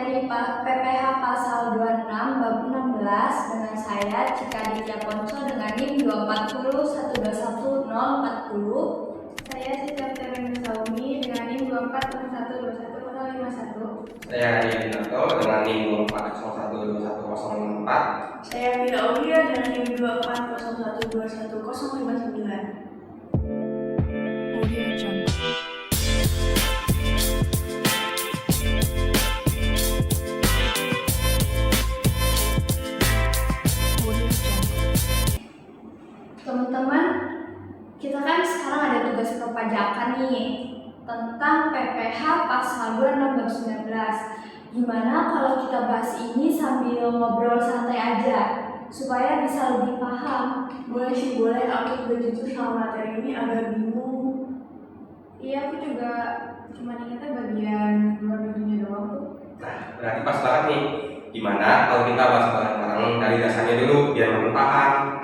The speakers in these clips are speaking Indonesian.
materi PPH pasal 26 bab 16 dengan saya Cika Ditya Ponco dengan NIM 240121040. Saya Cika Terena Saumi dengan NIM 240121051. Saya Arya Dinato dengan NIM 240121004. Saya Mira Aulia dengan NIM 240121059. Audio Jungle. Teman-teman, kita kan sekarang ada tugas perpajakan nih tentang PPH pasal 26 bab 19. Gimana kalau kita bahas ini sambil ngobrol santai aja supaya bisa lebih paham? Boleh sih, boleh. Aku juga jujur sama materi ini agak bingung. Iya, aku juga cuma ingatnya bagian luar negerinya doang tuh. Nah, berarti pas banget nih. Gimana kalau kita bahas bareng-bareng dari dasarnya dulu biar makin paham.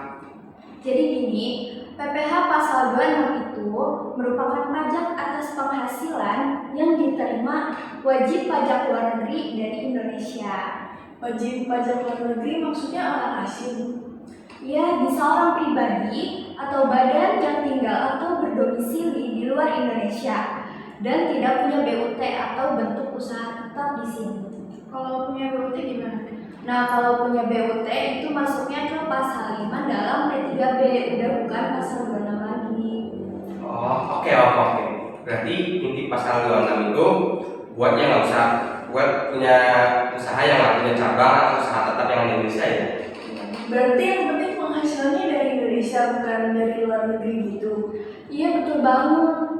Jadi gini, PPH pasal 26 itu merupakan pajak atas penghasilan yang diterima wajib pajak luar negeri dari Indonesia. Wajib pajak luar negeri maksudnya orang asing. Ia bisa orang pribadi atau badan yang tinggal atau berdomisili di luar Indonesia dan tidak punya BUT atau bentuk usaha tetap di sini. Kalau punya BUT gimana? Nah, kalau punya BUT itu masuknya ke pasal 5 dalam P3B, udah bukan pasal 26 lagi. Oh, oke. Berarti inti pasal 26 itu buatnya nggak usah buat punya usaha yang nggak punya cabang atau usaha tetap yang di Indonesia ya. Berarti yang penting penghasilannya dari Indonesia bukan dari luar negeri gitu. Iya, betul banget.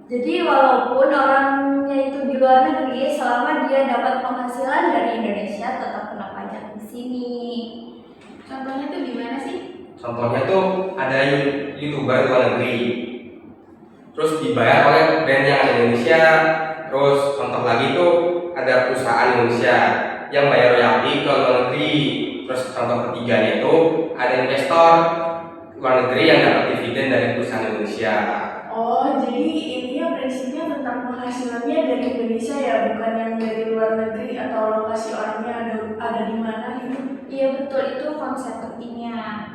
Jadi walaupun orangnya itu di luar negeri, selama dia dapat penghasilan dari Indonesia tetap kena pajak di sini. Contohnya tuh gimana sih? Contohnya tuh ada YouTuber luar negeri, terus dibayar oleh brand yang ada di Indonesia. Terus contoh lagi tuh ada perusahaan Indonesia yang bayar royalti ke luar negeri. Terus contoh ketiganya itu ada investor luar negeri yang dapat dividen dari perusahaan Indonesia. Oh, jadi intinya prinsipnya tentang penghasilannya dari Indonesia ya, bukan yang dari luar negeri atau lokasi orangnya ada di mana gitu. Iya betul, itu konsep pentingnya.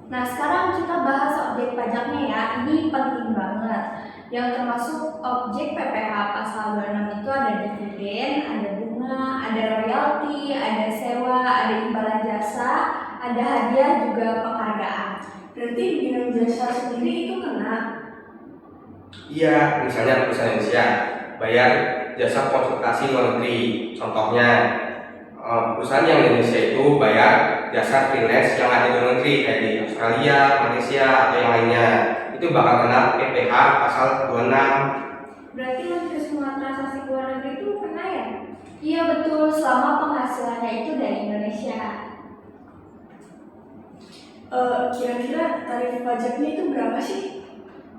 Nah, sekarang kita bahas objek pajaknya ya. Ini penting banget. Yang termasuk objek PPH pasal 26 itu ada dividen, ada bunga, ada royalti, ada sewa, ada imbalan jasa, ada hadiah, juga penghargaan. Berarti bidang jasa sendiri itu kena. Iya, misalnya perusahaan Indonesia bayar jasa konsultasi luar negeri. Contohnya perusahaan yang di Indonesia itu bayar jasa freelance yang ada di luar negeri kayak di Australia, Malaysia atau yang lainnya. Itu bakal kena PPH pasal 26. Berarti hampir semua transaksi luar negeri itu kena ya? Iya betul, selama penghasilannya itu dari Indonesia. Kira-kira tarif pajaknya itu berapa sih?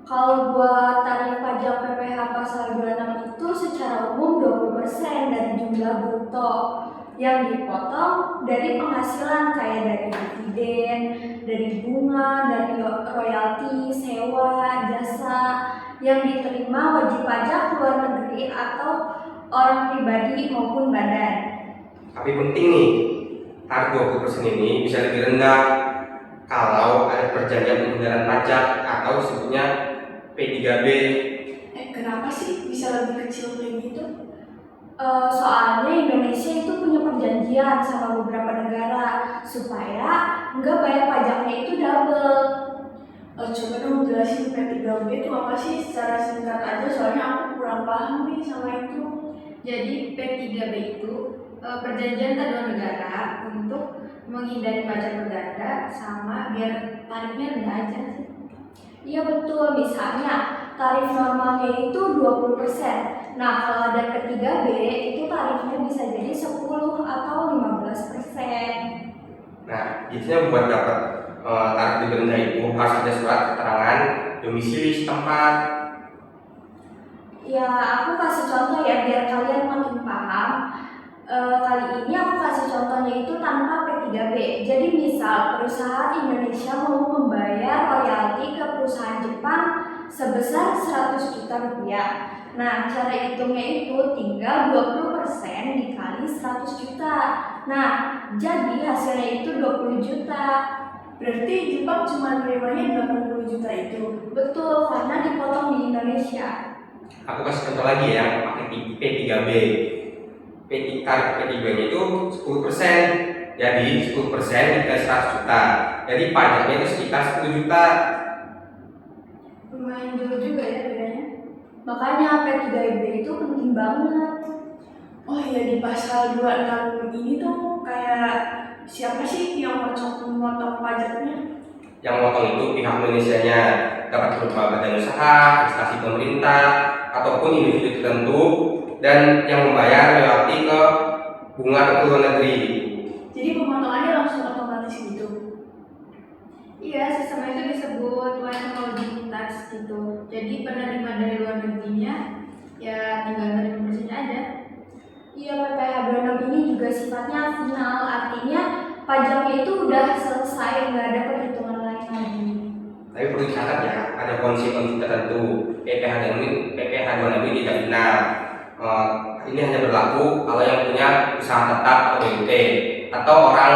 Kalau buat tarif pajak PPH pasal 26 itu secara umum 20% dari jumlah bruto yang dipotong dari penghasilan kayak dari dividen, dari bunga, dari royalti, sewa, jasa yang diterima wajib pajak luar negeri atau orang pribadi maupun badan. Tapi penting nih, tarif 20% ini bisa lebih rendah kalau ada perjanjian penghindaran pajak atau sebutnya P3B. Kenapa sih bisa lebih kecil kayak gitu? Soalnya Indonesia itu punya perjanjian sama beberapa negara supaya nggak bayar pajaknya itu double. Coba dong jelasin P3B itu apa sih secara singkat aja, soalnya aku kurang paham nih sama itu. Jadi P3B itu perjanjian kedua negara untuk menghindari pajak berganda sama biar tarifnya rendah aja sih. Iya betul, misalnya tarif normalnya itu 20%. Nah kalau ada P3B itu tarifnya bisa jadi 10 atau 15%. Nah, biasanya buat dapat tarif lebih rendah itu harus ada surat keterangan domisili setempat. Ya aku kasih contoh ya biar kalian makin paham. Kali ini aku kasih contohnya itu tanpa P3B. Jadi misal perusahaan Indonesia mau membayar royalti ke perusahaan Jepang sebesar 100 juta rupiah. Nah cara hitungnya itu tinggal 20% dikali Nah, jadi hasilnya itu 20 juta. Berarti Jepang cuma nerimanya 80 juta itu. Betul, karena dipotong di Indonesia. Aku kasih contoh lagi ya, pakai P3B. Tarif P3B-nya itu 10%. Jadi 10% dikali 100 juta. Jadi pajaknya itu sekitar 10 juta. Lumayan jauh juga ya bedanya. Makanya P3B itu penting banget. Oh iya, di pasal 26 ini tuh kayak siapa sih yang memotong pajaknya? Yang memotong itu pihak Indonesianya, dapat berupa badan usaha, instansi pemerintah, ataupun individu tertentu, dan yang membayar royalti ke bunga atau luar negeri. Jadi pemotongannya langsung otomatis gitu. Iya, sistem itu disebut withholding tax gitu. Jadi penerima dari luar negerinya ya tinggal menerima bersihnya aja. Iya, PPh 26 ini juga sifatnya final, artinya pajaknya itu udah selesai, nggak ada perhitungan lain lagi. Tapi perlu dicatat ya, ada kondisi-kondisi tertentu. PPh 26 ini tidak final. Ini hanya berlaku kalau yang punya usaha tetap atau BUT, atau orang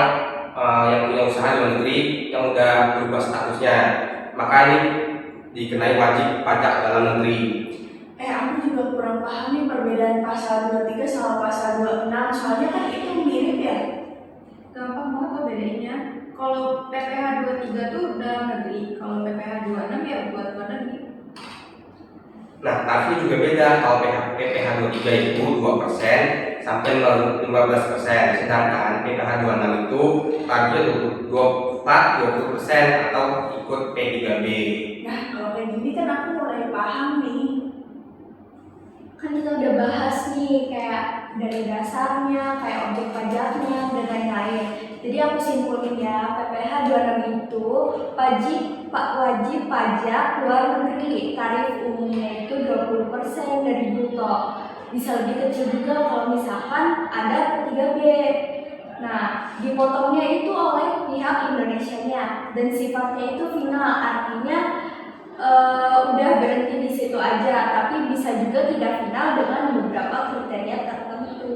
yang punya usaha di luar negeri yang udah berubah statusnya, maka ini dikenai wajib pajak dalam negeri. Aku juga kurang paham nih perbedaan pasal 23 sama pasal 26, soalnya kan itu mirip ya. Gampang banget kok bedainnya. Kalau PPh 23 tuh dalam negeri, kalau PPh 26 ya buat luar negeri. Nah, tarifnya juga beda. Kalau PPh 23 itu 2% sampai 15%, sedangkan PPh 26 itu tarifnya 20% atau ikut P3B. Nah, kalau kayak gini kan aku mulai paham nih. Kan kita udah bahas nih kayak dari dasarnya, kayak objek pajaknya, dan lain-lain. Jadi aku simpulin ya, PPh 26 itu wajib pajak luar negeri. Tarif umumnya itu 20% dari bruto. Bisa lebih kecil juga kalau misalkan ada P3B. Nah, dipotongnya itu oleh pihak Indonesianya dan sifatnya itu final, artinya udah berhenti di situ aja, tapi bisa juga tidak final dengan beberapa kriteria tertentu.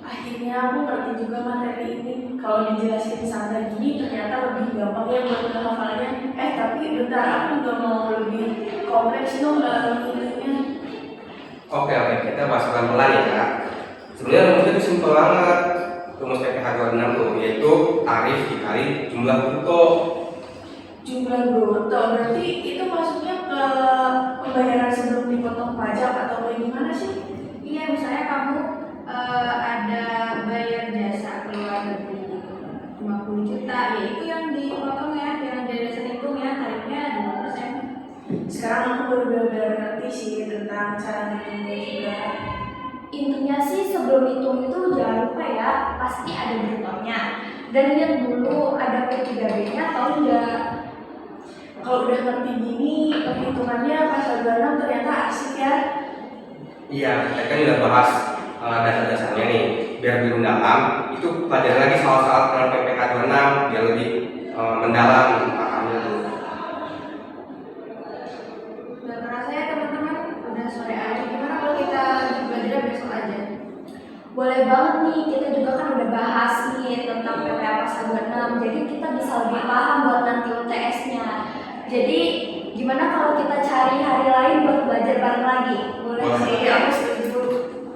Akhirnya aku ngerti juga materi ini. Kalau dijelasin santai gini ternyata lebih gampang ya buat menghafalnya. Tapi bentar, aku juga mau lebih kompleks dong dalam ininya. Oke, kita bahas pelan-pelan ya. Sebenarnya rumusnya itu simpel banget. Rumus PPh 26 tuh, yaitu tarif dikali jumlah bruto. Jumlah bruto berarti itu masuknya ke pembayaran sebelum dipotong pajak atau kayak gimana sih? Iya, misalnya kamu ada bayar jasa ke luar negeri 50 juta, ya itu yang dipotong ya, yang dari dasar hitung ya, tarifnya 2%. Sekarang aku baru benar-benar ngerti sih tentang cara ngitungnya juga. Intinya sih sebelum hitung itu jangan lupa ya, pasti ada brutonya. Dan lihat dulu ada P3B-nya atau enggak. Kalau udah ngerti gini, perhitungannya pasal 26 ternyata asik ya. Iya, kita kan udah bahas dasar-dasarnya nih. Biar lebih mendalam, itu pelajari lagi soal-soal tentang PPh 26 biar lebih mendalam pahamnya tuh. Gak kerasa ya teman-teman, udah sore aja. Gimana kalau kita lanjut belajar besok aja? Boleh banget nih, kita juga kan udah bahas nih tentang PPh pasal 26, jadi kita bisa lebih paham buat nanti UTS-nya. Jadi gimana kalau kita cari hari lain buat belajar bareng lagi? Boleh Boleh. sih, aku setuju.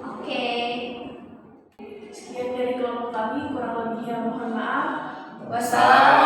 Oke. Sekian dari kelompok kami, kurang lebihnya mohon maaf. Wassalamualaikum